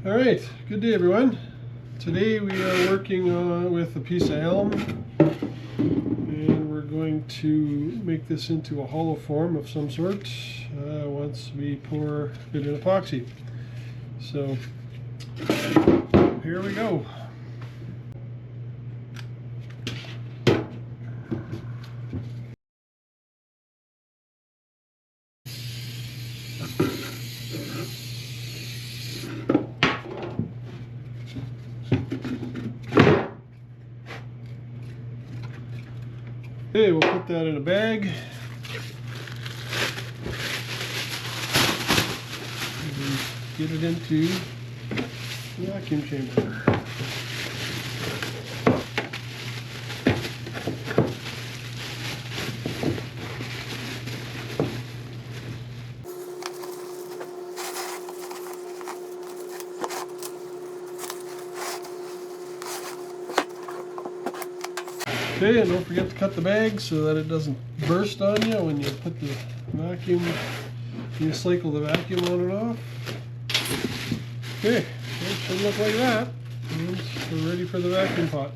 All right, good day everyone. Today we are working with a piece of elm, and we're going to make this into a hollow form of some sort once we pour it in epoxy. So here we go. Okay, we'll put that in a bag. And get it into the vacuum chamber. Okay, and don't forget to cut the bag so that it doesn't burst on you when you put the vacuum, you cycle the vacuum on and off. Okay, it should look like that. And we're ready for the vacuum pot.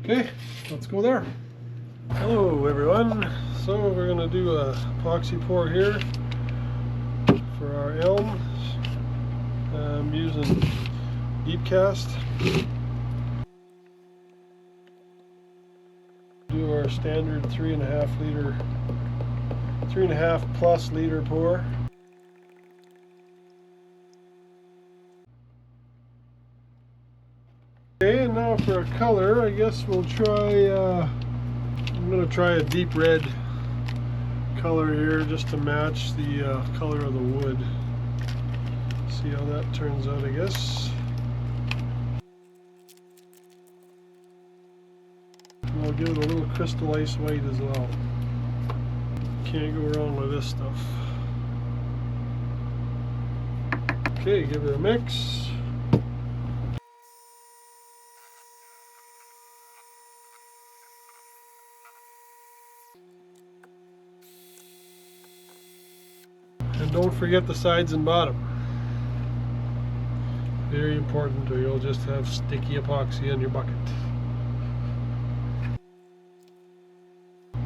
Okay, let's go there. Hello everyone. So we're going to do a epoxy pour here for our elm. I'm using deep cast. Do our standard 3.5 plus liter pour. Okay, and now for a color, I guess we'll try, I'm going to try a deep red color here just to match the color of the wood. See how that turns out, I guess. I'll give it a little crystal ice white as well. Can't go wrong with this stuff. Okay, give it a mix. And don't forget the sides and bottom. Very important, or you'll just have sticky epoxy in your bucket.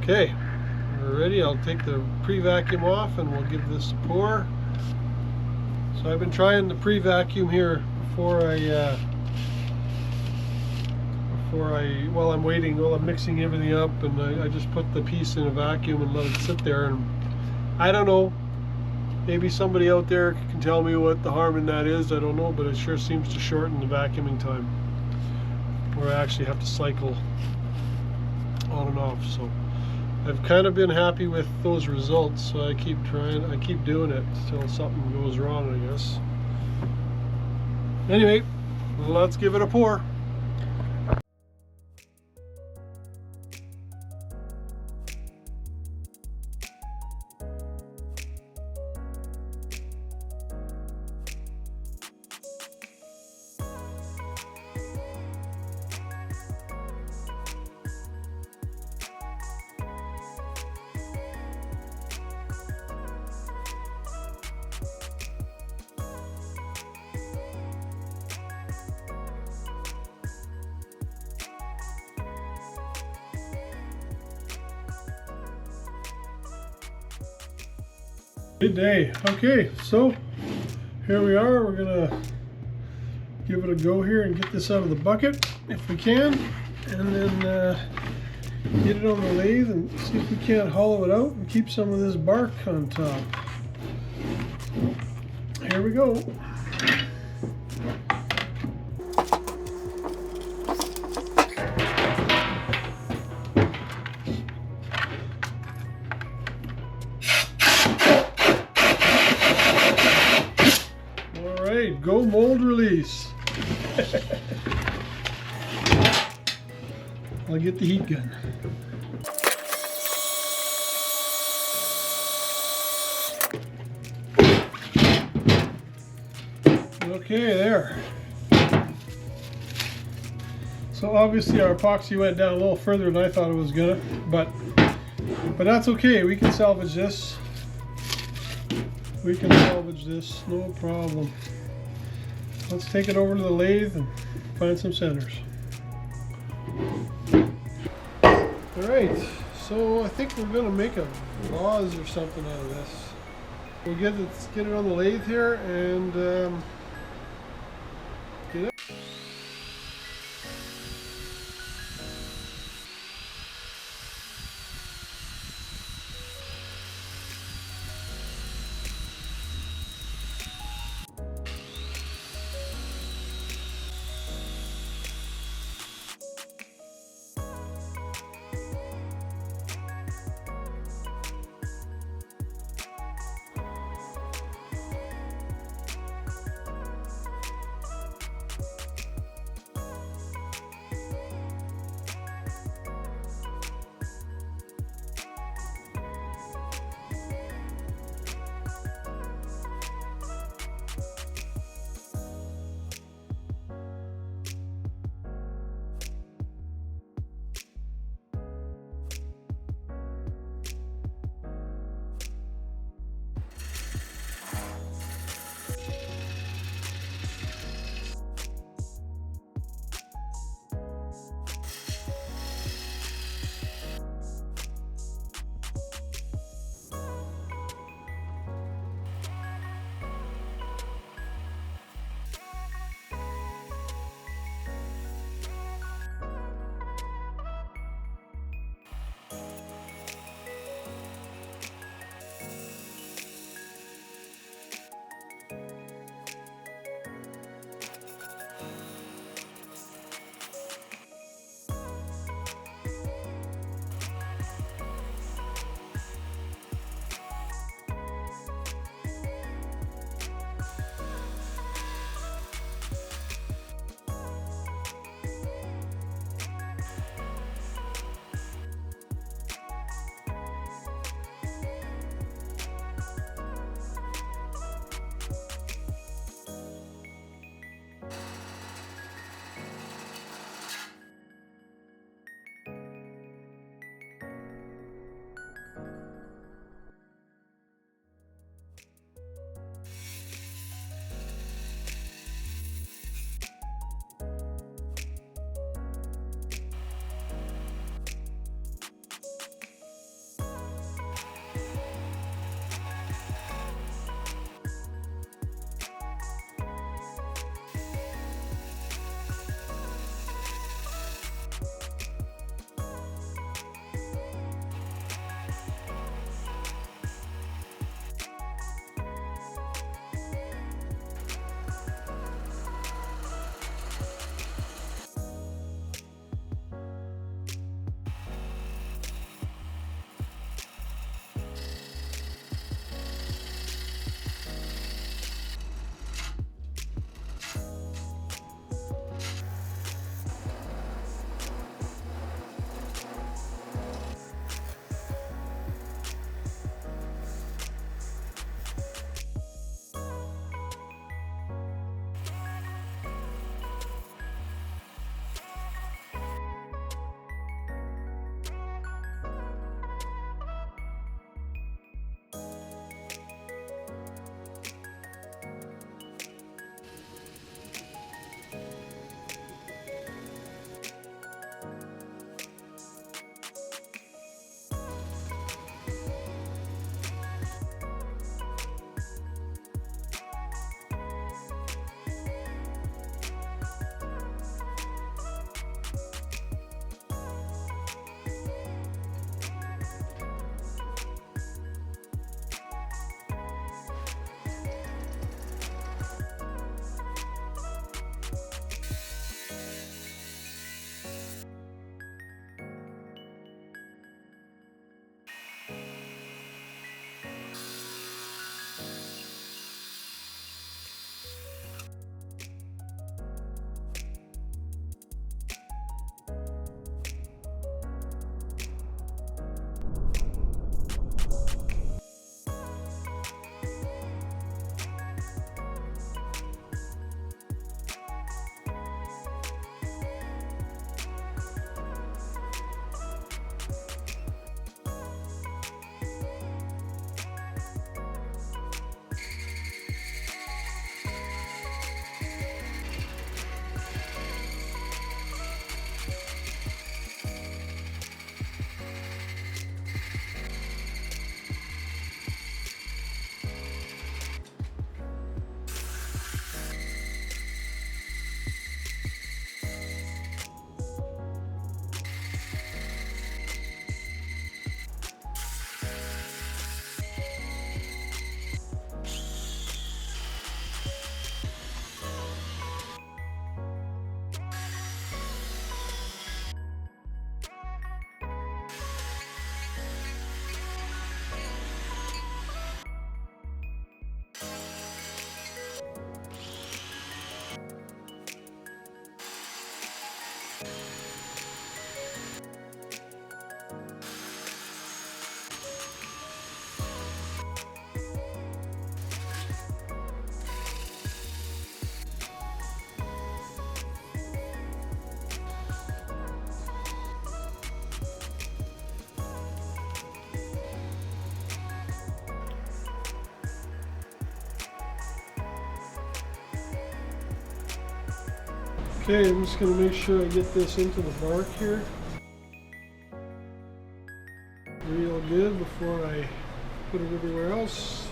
Okay, we're ready. I'll take the pre-vacuum off and we'll give this a pour. So I've been trying the pre-vacuum here while I'm waiting, while I'm mixing everything up, and I just put the piece in a vacuum and let it sit there. And I don't know, maybe somebody out there can tell me what the harm in that is. I don't know, but it sure seems to shorten the vacuuming time, where I actually have to cycle on and off. So I've kind of been happy with those results, so I keep doing it until something goes wrong, I guess. Anyway, let's give it a pour. Good day. Okay, so here we are. We're gonna give it a go here and get this out of the bucket if we can, and then get it on the lathe and see if we can't hollow it out and keep some of this bark on top. Here we go. Go mold release. I'll get the heat gun. Okay, there. So obviously our epoxy went down a little further than I thought it was gonna, but that's okay. We can salvage this. We can salvage this, no problem. let's take it over to the lathe and find some centers. Alright, so I think we're going to make a vase or something out of this. We'll get it on the lathe here and get it. Okay, I'm just going to make sure I get this into the bark here real good before I put it everywhere else.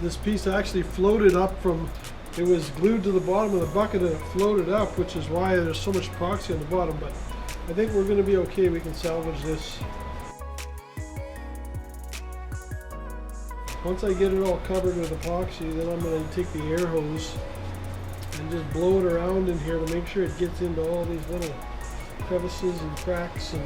This piece actually floated up from, it was glued to the bottom of the bucket and it floated up, which is why there's so much epoxy on the bottom, but I think we're going to be okay. We can salvage this. Once I get it all covered with epoxy, then I'm going to take the air hose and just blow it around in here to make sure it gets into all these little crevices and cracks. And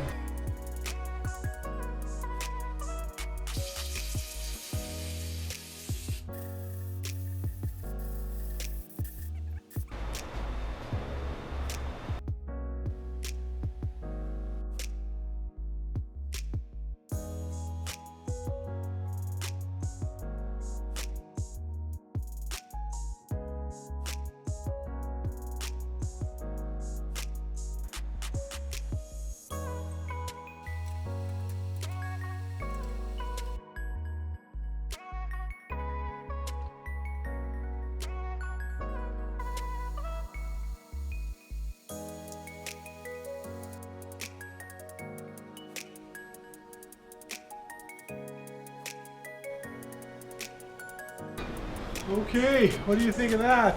okay, what do you think of that?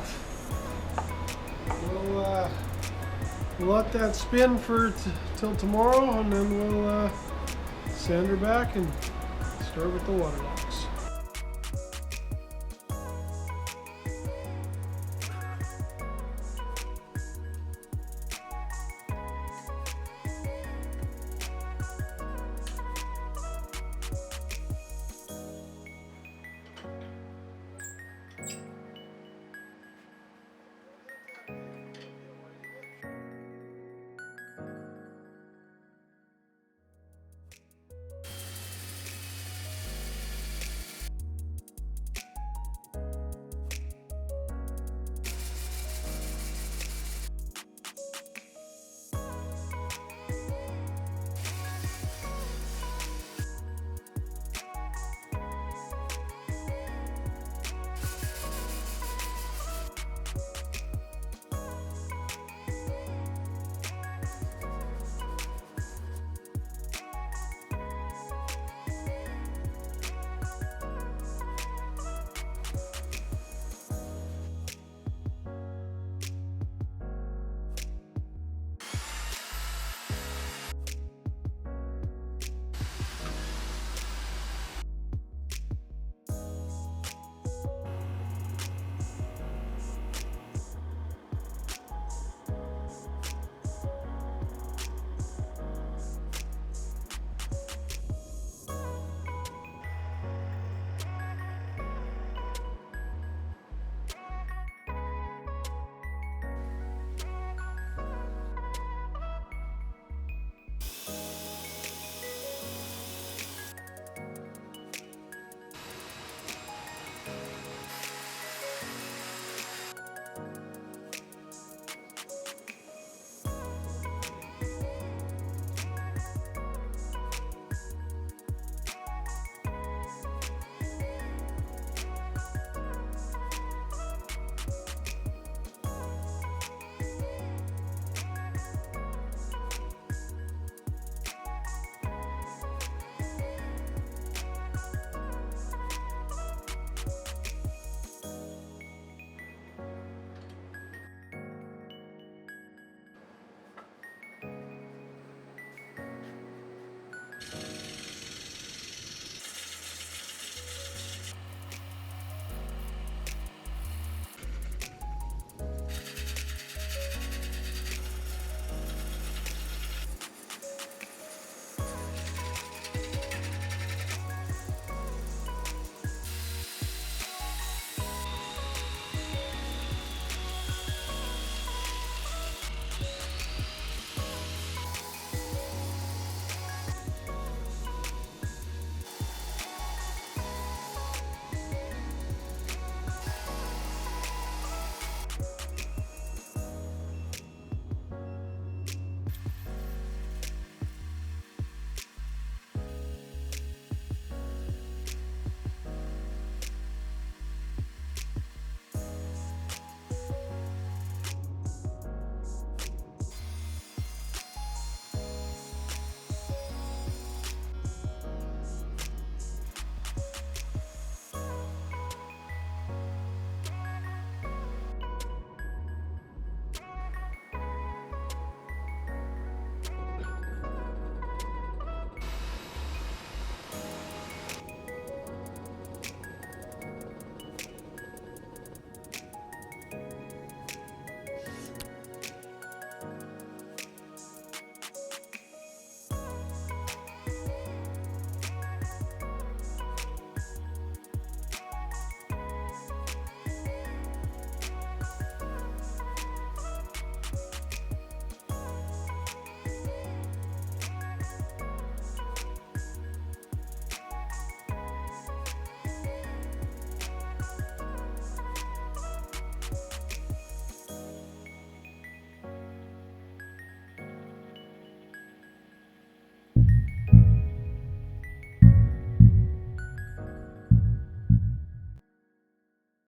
We'll let that spin for till tomorrow, and then we'll sand her back and start with the water locks.